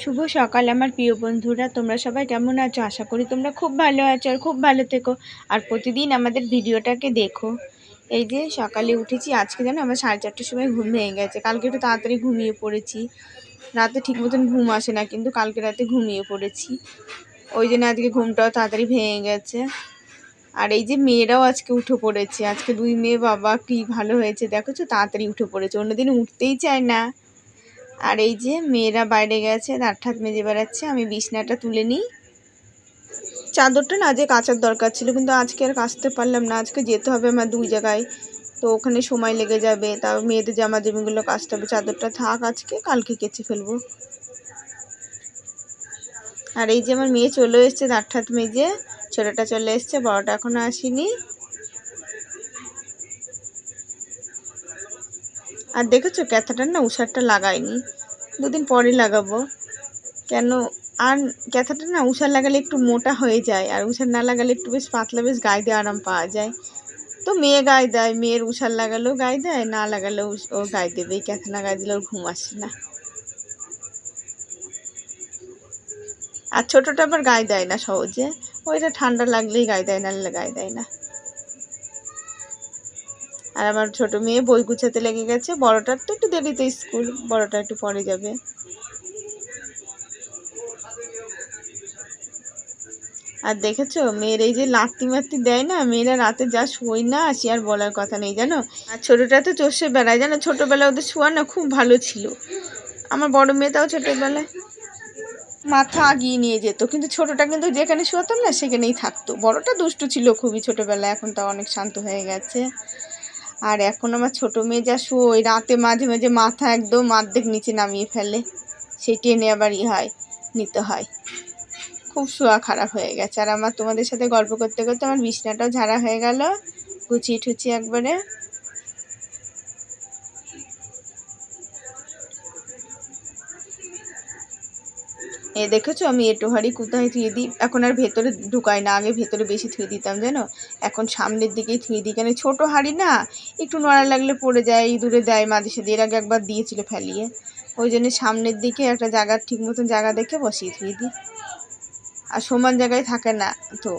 শুভ সকাল আমার প্রিয় বন্ধুরা, তোমরা সবাই কেমন আছো? আশা করি তোমরা খুব ভালো আছো আর খুব ভালো থেকো। আর প্রতিদিন আমাদের ভিডিওটাকে দেখো। এই যে সকালে উঠেছি, আজকে জানো আমার 4:30টার সময় ঘুম ভেঙে গেছে। কালকে একটু তাড়াতাড়ি ঘুমিয়ে পড়েছি, রাতে ঠিক মতন ঘুম আসে না, কিন্তু কালকে রাতে ঘুমিয়ে পড়েছি, ওই জন্য আজকে ঘুমটাও তাড়াতাড়ি ভেঙে গেছে। আর এই যে মেয়েরাও আজকে উঠে পড়েছে, আজকে 2 মেয়ে, বাবা কি ভালো হয়েছে দেখো তো, তাড়াতাড়ি উঠে পড়েছে, অন্যদিন উঠতেই চায় না। আর এই যে মেয়েরা বাইরে গেছে, দাঁত ঠাত মেজে বেড়াচ্ছে, আমি বিছনাটা তুলে নিই। চাদরটা না আজকে কাচার দরকার ছিল, কিন্তু আজকে আর কাচতে পারলাম না। আজকে যেতে হবে আমার 2 জায়গায়, তো ওখানে সময় লেগে যাবে। তাও মেয়েদের জামা জামিগুলো কাচতে হবে। চাদরটা থাক, আজকে কালকে কেচে ফেলবো। আর এই যে আমার মেয়ে চলে এসছে দাঁত ঠাত মেজে, ছোটোটা চলে এসছে, বড়টা এখনো আসেনি। আর দেখেছো ক্যাথাটা না উষারটা লাগাইনি, 2 দিন পরে লাগাবো। কেন? আর ক্যাথাটা না উষার লাগালে একটু মোটা হয়ে যায়, আর উষার না লাগালে একটু বেশ পাতলা, বেশ গায়ে দিয়ে আরাম পাওয়া যায়। তো মেয়ে গায়ে দেয়, মেয়ের উষার লাগালেও গায়ে দেয়, না লাগালেও ও গায়ে দেবে। এই ক্যাথা না গায়ে দিলে ওর ঘুম আসে না। আর ছোটোটা আবার গায়ে দেয় না সহজে, ওইটা ঠান্ডা লাগলেই গায়ে দেয়, নাহলে গায়ে দেয় না। আর আমার ছোটো মেয়ে বই গুছাতে লেগে গেছে, বড়টার তো একটু দেরিতে স্কুল, বড়টা একটু পরে যাবে। আর দেখেছো মেয়ের এই যে লাত্তি মাত্তি দেয় না, মেয়েরা রাতে যা শোয় না, সে আর বলার কথা নেই জানো। আর ছোটোটা তো চষে বেড়ায় জানো, ছোটোবেলায় ওদের শোয়া না খুব ভালো ছিল। আমার বড় মেয়েটাও ছোটোবেলায় মাথা আগিয়ে নিয়ে যেত, কিন্তু ছোটোটা কিন্তু যেখানে শোয়াতাম না সেখানেই থাকতো। বড়টা দুষ্টু ছিল খুবই ছোটোবেলায়, এখন তো অনেক শান্ত হয়ে গেছে। আর এখন আমার ছোটো মেয়ে যা শোয়, রাতে মাঝে মাঝে মাথা একদম অর্ধেক নিচে নামিয়ে ফেলে, সেই টেনে আবার হয়, নিতে হয়। খুব শোয়া খারাপ হয়ে গেছে। আর আমার তোমাদের সাথে গল্প করতে করতে আমার বিছনাটাও ঝাড়া হয়ে গেল, গুছিয়ে ঠুচিয়ে একবারে। দেখেছো আমি এঁটো হাঁড়ি কোথায় ধুয়ে দিই, এখন আর ভেতরে ঢুকাই না, আগে ভেতরে বেশি ধুয়ে দিতাম জানো, এখন সামনের দিকেই ধুয়ে দিই। কেন ছোটো হাঁড়ি না, একটু নড়া লাগলে পড়ে যায়, ইঁদুরে দেয় মাঝে সাঝে, এর আগে একবার দিয়েছিল ফেলিয়ে, ওই জন্য সামনের দিকে একটা জায়গা, ঠিক মতন জায়গা দেখে বসিয়ে ধুয়ে দিই। আর সমান জায়গায় থাকে না তো।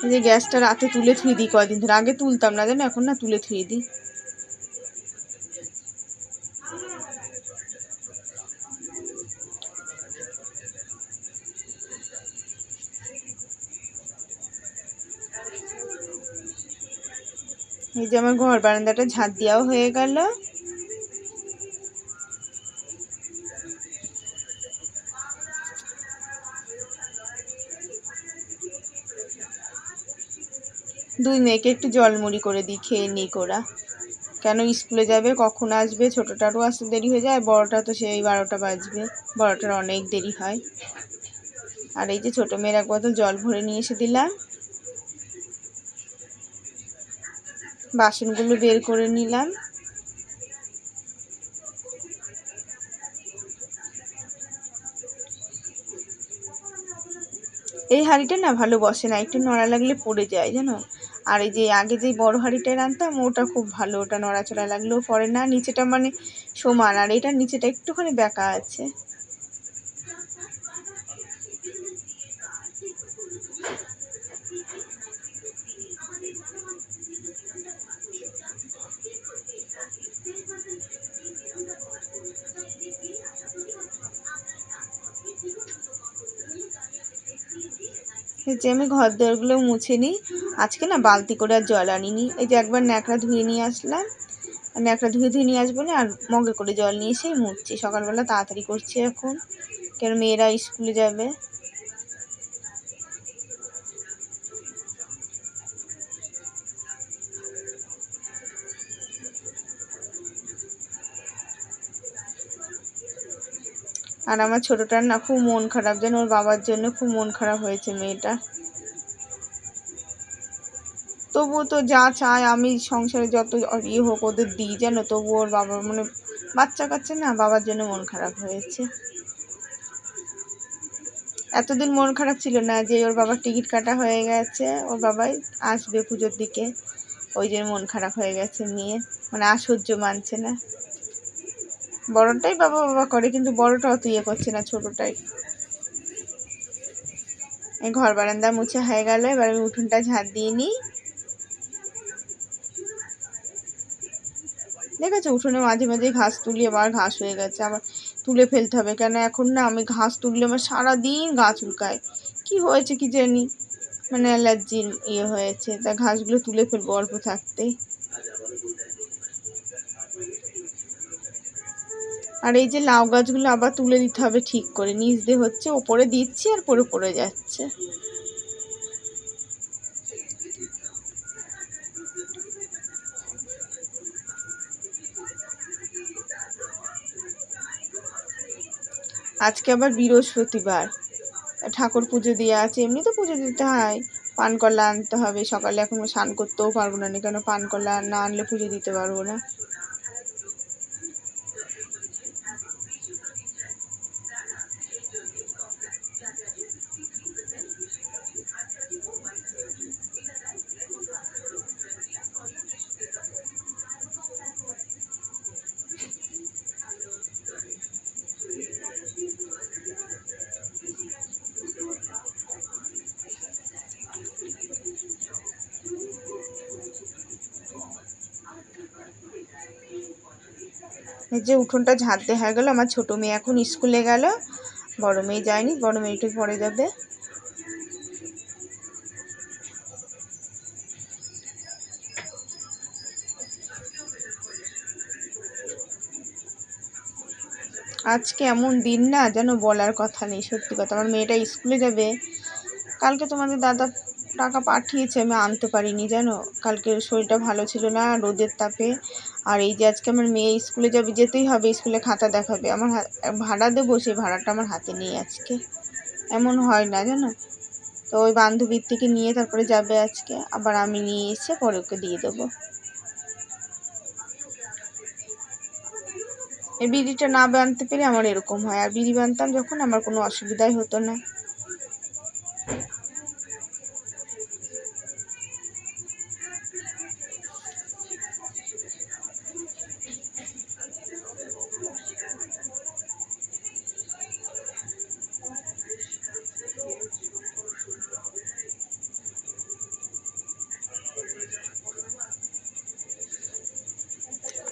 এই যে গ্যাসটা রাতে তুলে ধুয়ে দিই কয়দিন ধরে, আগে তুলতাম না জানো, এখন না তুলে ধুয়ে দিই। এই যে আমার ঘর বারান্দাটা ঝাঁট দেওয়াও হয়ে গেল। দুই মেয়েকে একটু জলমুড়ি করে দিই, খেয়ে নিক ওরা। কেন স্কুলে যাবে, কখন আসবে, ছোটোটারও আসতে দেরি হয়ে যায়, বড়টা তো সেই 12টা বাজবে, বড়টার অনেক দেরি হয়। আর এই যে ছোটো মেয়ের এক বোতল জল ভরে নিয়ে এসে দিলাম, বাসনগুলো বের করে নিলাম। এই হাঁড়িটা না ভালো বসে না, একটু নড়া লাগলে পড়ে যায় জানো। আর এই যে আগে যে বড় হাঁড়িটায় রান্তাম ওটা খুব ভালো, ওটা নড়াচড়া লাগলেও পড়ে না, নিচেটা মানে সমান, আর এটার নিচেটা একটুখানি বেঁকা আছে। এই যে আমি ঘর দোরগুলো মুছে নিই, আজকে না বালতি করে আর জল আনিনি। এই যে একবার ন্যাকড়া ধুয়ে নিয়ে আসলাম, আর ন্যাকড়া ধুয়ে নিয়ে আসবো না, আর মগে করে জল নিয়ে এসেই মুছছি। সকালবেলা তাড়াতাড়ি করছি এখন, কেন মেয়েরা স্কুলে যাবে। আর আমার ছোটোটার না খুব মন খারাপ যেন, ওর বাবার জন্য খুব মন খারাপ হয়েছে মেয়েটা। তবুও তো যা চায়, আমি সংসারে যত হোক ওদের দিই জানো, তবু ওর বাবার মানে বাচ্চা কাচ্চা না, বাবার জন্য মন খারাপ হয়েছে। এতদিন মন খারাপ ছিল না যে ওর বাবার টিকিট কাটা হয়ে গেছে, ওর বাবাই আসবে পুজোর দিকে, ওই জন্য মন খারাপ হয়ে গেছে নিয়ে, মানে আশ্চর্য মানছে না। বড়টাই বাবা বাবা করে, কিন্তু বড়টা অত ইয়ে করছে না, ছোটটাই। এই ঘর বারান্দা মুছে হয়ে গেল, এবার আমি উঠোনটা ঝাড় দিয়ে নিই। দেখেছো উঠোনে মাঝে মাঝে ঘাস তুলি, আবার ঘাস হয়ে গেছে, আবার তুলে ফেলতে হবে, কেন এখন না আমি ঘাস তুললে আমার সারাদিন গা চুলকায়, কি হয়েছে কি জানি, মানে অ্যালার্জির ইয়ে হয়েছে, তা ঘাসগুলো তুলে ফেলবো অল্প থাকতেই। আর এই যে লাউ গাছগুলো আবার তুলে দিতে হবে ঠিক করে, নিচ দিয়ে হচ্ছে, ওপরে দিচ্ছি আর পড়ে যাচ্ছে। আজকে আবার বৃহস্পতিবার, ঠাকুর পুজো দিয়ে আছে, এমনি তো পুজো দিতে হয়, পান কলা আনতে হবে সকালে, এখন স্নান করতেও পারবো না, কেন পান কলা না আনলে পুজো দিতে পারবো না। এই যে উঠোনটা ঝাড় দেওয়া হয়ে গেল, আমার ছোটো মেয়ে এখন স্কুলে গেল, বড় মেয়ে যায়নি, বড় মেয়েটা পরে যাবে। আজকে এমন দিন না যেন বলার কথা নেই, সত্যি কথা। আমার মেয়েটা স্কুলে যাবে, কালকে তোমাদের দাদা টাকা পাঠিয়েছে, আমি আনতে পারিনি জানো, কালকে শরীরটা ভালো ছিল না রোদের তাপে। আর এই যে আজকে আমার মেয়ে স্কুলে যাবে, যেতেই হবে, স্কুলে খাতা দেখাবে, আমার ভাড়া দেবো, সেই ভাড়াটা আমার হাতে নেই আজকে, এমন হয় না জানো। তো ওই বান্ধবীর থেকে নিয়ে তারপরে যাবে আজকে, আবার আমি নিয়ে এসে পরে ওকে দিয়ে দেবো। এই বিড়িটা না বানতে পেরে আমার এরকম হয়, আর বিড়ি বানতাম যখন আমার কোনো অসুবিধাই হতো না।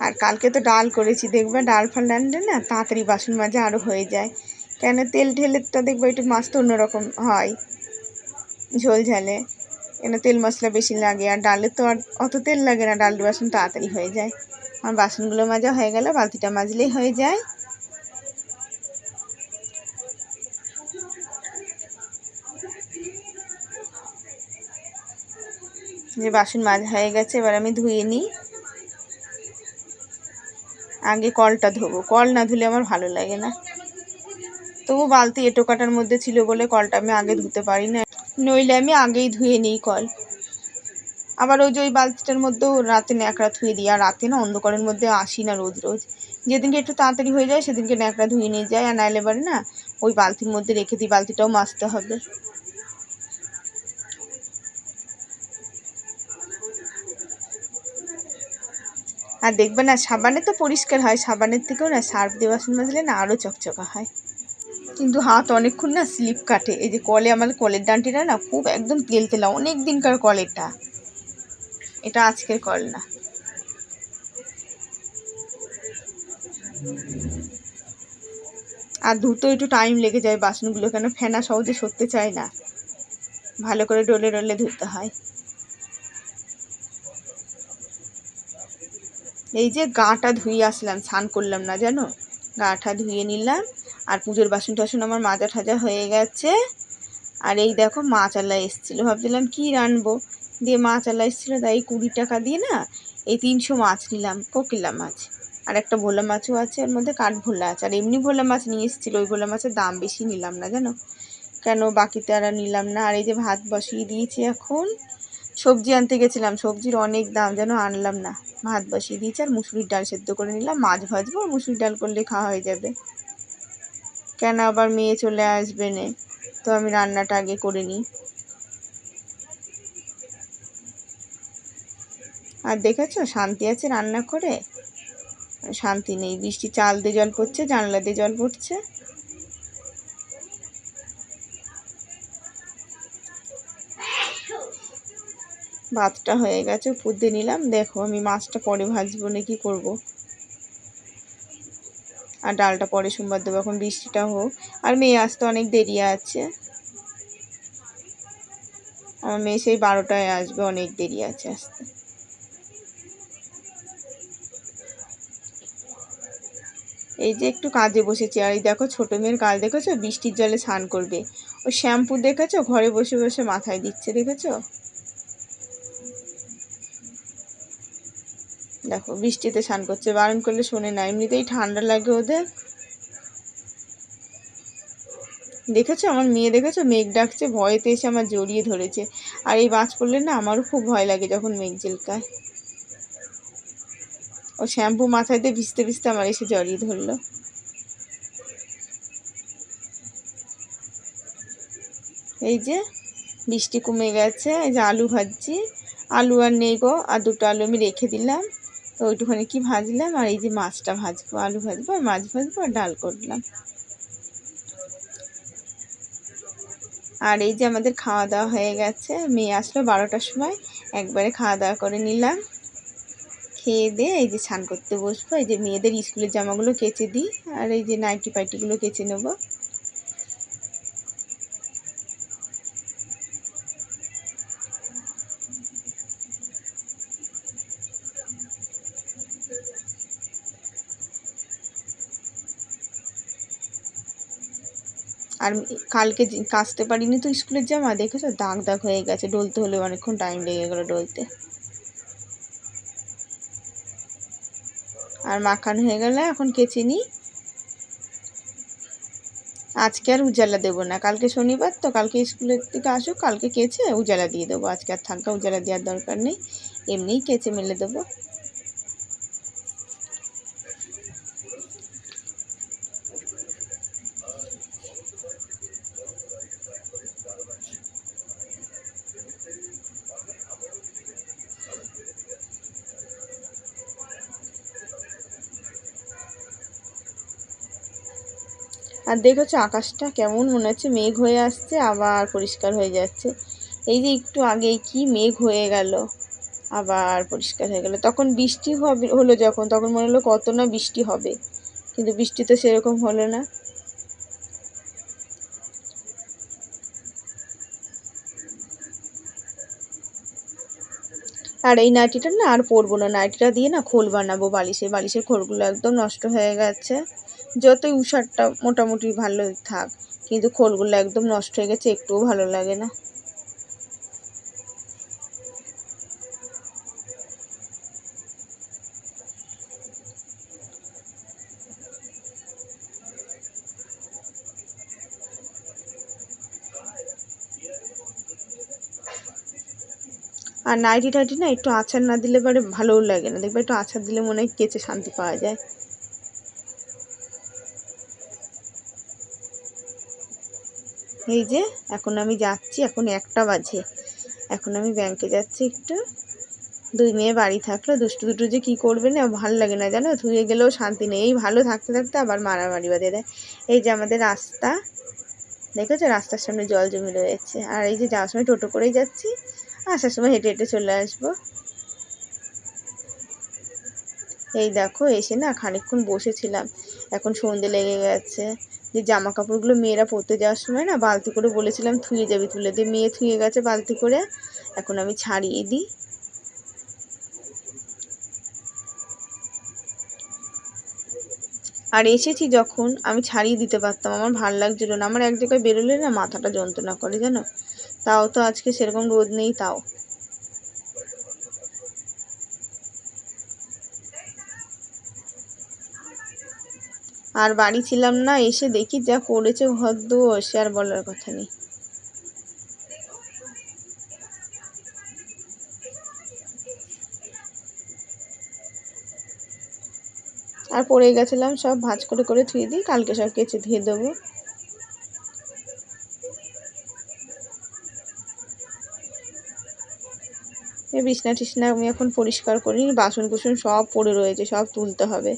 আর কালকে তো ডাল করেছি, দেখবে ডাল ফাল রান্না না তাড়াতাড়ি বাসন মাজা আরও হয়ে যায়, কেন তেল ঢেলে তো দেখবে একটু মাছ তো অন্যরকম হয় ঝোল ঝালে, কেন তেল মশলা বেশি লাগে, আর ডালে তো আর অত তেল লাগে না, ডাল বাসন তাড়াতাড়ি হয়ে যায়। আমার বাসনগুলো মাজা হয়ে গেল, বালতিটা মাজলেই হয়ে যায়। যে বাসন মাজা হয়ে গেছে, এবার আমি ধুয়ে নিই। আগে কলটা ধোবো, কল না ধুলে আমার ভালো লাগে না, তবু বালতি এঁটো কাটার মধ্যে ছিল বলে কলটা আমি আগে ধুতে পারি না, নইলে আমি আগেই ধুয়ে নিই কল। আবার ওই যে ওই বালতিটার মধ্যেও রাতে ন্যাকড়া ধুয়ে দিই, আর রাতে না অন্ধকারের মধ্যে আসি না রোজ রোজ, যেদিনকে একটু তাড়াতাড়ি হয়ে যায় সেদিনকে ন্যাকড়া ধুয়ে নিয়ে যায়, আর নাইলে এবারে না ওই বালতির মধ্যে রেখে দিই, বালতিটাও মাজতে হবে। আর দেখবে না সাবানে তো পরিষ্কার হয়, সাবানের থেকেও না সার্ফ দিয়ে বাসন মাজলে না আরও চকচকা হয়, কিন্তু হাত অনেকক্ষণ না স্লিপ কাটে। এই যে কলে, আমাদের কলের ডান্টিটা না খুব একদম তেলতেলা, অনেক দিনকার কল এটা, এটা আজকের কল না। আর ধুতেও একটু টাইম লেগে যায় বাসনগুলো, কেন ফেনা সহজে সরতে চায় না, ভালো করে ডলে ডলে ধুতে হয়। এই যে গাটা ধুয়ে আসলাম, স্নান করলাম না জানো, গাটা ধুয়ে নিলাম, আর পুজোর বাসন টাসন আমার মাজা ঠাজা হয়ে গেছে। আর এই দেখো মাছ আলা এসেছিলো, ভাবছিলাম কি রানবো, দিয়ে মাছ আলা এসেছিলো, তাই 20 টাকা দিয়ে না এই 300 মাছ নিলাম, কোকিলা মাছ, আর একটা ভোলা মাছও আছে, ওর মধ্যে কাঠ ভোলা আছে, আর এমনি ভোলা মাছ নিয়ে এসেছিলো, ওই ভোলা মাছের দাম বেশি, নিলাম না জানো, কেন বাকিতে আর নিলাম না। আর এই যে ভাত বসিয়ে দিয়েছি, এখন সবজি আনতে গেছিলাম, সবজির অনেক দাম যেন আনলাম না, ভাত বসিয়ে দিয়েছি, আর মুসুরির ডাল সেদ্ধ করে নিলাম, মাছ ভাজবো, মুসুরির ডাল করলে খাওয়া হয়ে যাবে, কেন আবার মেয়ে চলে আসবে না। তো আমি রান্নাটা আগে করে নিই। আর দেখেছো শান্তি আছে রান্না করে? শান্তি নেই। বৃষ্টি চাল দিয়ে জল পড়ছে, জানলা দিয়ে জল পড়ছে। ভাতটা হয়ে গেছে, উপর দিয়ে নিলাম। দেখো আমি মাছটা পরে ভাজবো না কি করবো, আর ডালটা পরে সোমবার দেবো। এখন বৃষ্টিটা হোক, আর মেয়ে আসতে অনেক দেরি আছে। আমার মেয়ে সেই 12টায় আসবে, অনেক দেরি আছে আসতে। এই যে একটু কাজে বসেছি, আর এই দেখো ছোটো মেয়ের কাজ দেখেছো, বৃষ্টির জলে স্নান করবে। ও শ্যাম্পু দেখেছো ঘরে বসে বসে মাথায় দিচ্ছে, দেখেছো? দেখো বৃষ্টিতে স্নান করছে, বারণ করলে শোনে না, এমনিতেই ঠান্ডা লাগে ওদের। দেখেছো আমার মেয়ে, দেখেছো মেঘ ডাকছে, ভয়েতে এসে আমার জড়িয়ে ধরেছে। আর এই বাজ পড়লে না আমারও খুব ভয় লাগে যখন মেঘ ঝিলকায়। ও শ্যাম্পু মাথায় দিয়ে ভিজতে ভিজতে আমার এসে জড়িয়ে ধরলো। এই যে বৃষ্টি কমে গেছে, এই যে আলু ভাজছি। আলু আর নেই গো, আর দুটো আলু আমি রেখে দিলাম, তো ওইটুখানি কি ভাজলাম। আর এই যে মাছটা ভাজবো, আলু ভাজবো আর মাছ ভাজবো আর ডাল করলাম। আর এই যে আমাদের খাওয়া দাওয়া হয়ে গেছে, মেয়ে আসলো 12টার সময়, একবারে খাওয়া দাওয়া করে নিলাম। খেয়ে দিয়ে এই যে স্নান করতে বসবো। এই যে মেয়েদের স্কুলের জামাগুলো কেচে দিই, আর এই যে নাইটি পাইটিগুলো কেচে নেবো। আর কালকে কাচতে পারিনি তো স্কুলের জামা, দেখেছো দাগ দাগ হয়ে গেছে, ডলতে হলে অনেকক্ষণ টাইম লেগে গেলো ডলতে। আর মাখানো হয়ে গেলে এখন কেচে নিই। আজকে আর উজালা দেবো না, কালকে শনিবার তো, কালকে স্কুলের থেকে আসুক, কালকে কেচে উজালা দিয়ে দেবো। আজকে আর থাকা উজালা দেওয়ার দরকার নেই, এমনিই কেচে মেলে দেবো। আর দেখেছো আকাশটা কেমন, মনে হচ্ছে মেঘ হয়ে আসছে আবার পরিষ্কার হয়ে যাচ্ছে। এই যে একটু আগেই কি মেঘ হয়ে গেল, আবার পরিষ্কার হয়ে গেল। তখন বৃষ্টি হলো যখন, তখন মনে হলো কত না বৃষ্টি হবে, কিন্তু বৃষ্টি তো সেরকম হলো না। আর এই নাইটিটা না আর পরবো না, নাইটিটা দিয়ে না খোল বানাবো বালিশের। বালিশের খোলগুলো একদম নষ্ট হয়ে গেছে। যতই উষারটা মোটামুটি ভালো থাক, কিন্তু খোলগুলো একদম নষ্ট হয়ে গেছে, একটুও ভালো লাগে না। আর নাইটি টাইটি না একটু আচার না দিলে পরে ভালোও লাগে না, দেখবে একটু আচার দিলে মনে হয় কেচে শান্তি পাওয়া যায়। এই যে এখন আমি যাচ্ছি, এখন 1টা বাজে, এখন আমি ব্যাংকে যাচ্ছি একটু। দুই মেয়ে বাড়ি থাকলে দুষ্টু দুটো যে কী করবে না, ভালো লাগে না জানো, ধুয়ে গেলেও শান্তি নেই। এই ভালো থাকতে থাকতে আবার মারামারি বাঁধে দেয়। এই যে আমাদের রাস্তা, দেখেছো রাস্তার সামনে জল জমে রয়েছে। আর এই যে যাওয়ার সময় টোটো করেই যাচ্ছি, আসার সময় হেঁটে হেঁটে চলে আসবো। এই দেখো এসে না খানিকক্ষণ বসেছিলাম, এখন সন্ধে লেগে গেছে। যে জামা কাপড়গুলো মেয়েরা পরতে যাওয়ার সময় না বালতি করে বলেছিলাম ধুয়ে যাবি, তুলে দিয়ে মেয়ে ধুয়ে গেছে বালতি করে, এখন আমি ছাড়িয়ে দিই। আর এসেছি যখন, আমি ছাড়িয়ে দিতে পারতাম, আমার ভালো লাগছিল না। আমার এক জায়গায় বেরোলে না মাথাটা যন্ত্রণা করে জানো, তাও তো আজকে সেরকম রোদ নেই তাও। আর বাড়ি ছিলাম না, এসে দেখি যা করেছে ঘর দুয়ার, সে আর বলার কথা নেই। আর পড়ে গেছিলাম, সব ভাঁজ করে করে ধুয়ে দিই, কালকে সব কেচে ধুয়ে দেবো। এই বিছনা টিছনা আমি এখন পরিষ্কার করিনি, বাসন কুসন সব পড়ে রয়েছে, সব তুলতে হবে।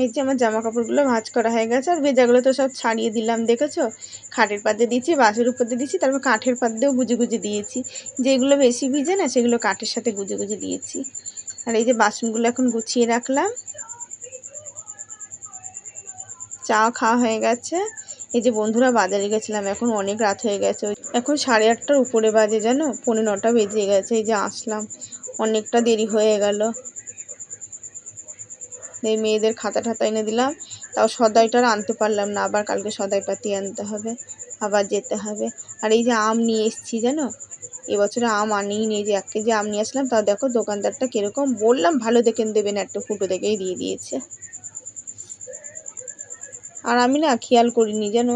এই যে আমার জামা কাপড়গুলো ভাঁজ করা হয়ে গেছে, আর ভেজাগুলো তো সব ছাড়িয়ে দিলাম, দেখেছো? খাটের পাতে দিয়েছি, বাসের উপর দিয়ে দিয়েছি, তারপর কাঠের পাত দিয়েও গুজে গুজে দিয়েছি। যেগুলো বেশি ভিজে না সেগুলো কাঠের সাথে গুজে গুজে দিয়েছি। আর এই যে বাসনগুলো এখন গুছিয়ে রাখলাম। চা খাওয়া হয়ে গেছে। এই যে বন্ধুরা বাজারে গেছিলাম, এখন অনেক রাত হয়ে গেছে, এখন 8:30টার উপরে বাজে, জানো, 9:45 বেজে গেছে। এই যে আসলাম, অনেকটা দেরি হয়ে গেল। এই মেয়েদের খাতা ঠাতা এনে দিলাম, তাও সদাইটা আনতে পারলাম না, আবার কালকে সদাই পাতি আনতে হবে, আবার যেতে হবে। আর এই যে আম নিয়ে এসেছি, জানো, এবছরে আম আনিই নিয়ে, যে 1 কেজি আম নিয়ে আসলাম, তাও দেখো দোকানদারটা কিরকম, বললাম ভালো দেখে দেবেন, একটা ফুটো দেখেই দিয়ে দিয়েছে। আর আমি না খেয়াল করিনি, যেন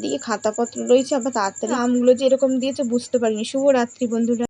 দিয়ে খাতাপত্র রয়েছে, আবার তাড়াতাড়ি আমগুলো যে এরকম দিয়েছে বুঝতে পারিনি। শুভরাত্রি বন্ধুরা।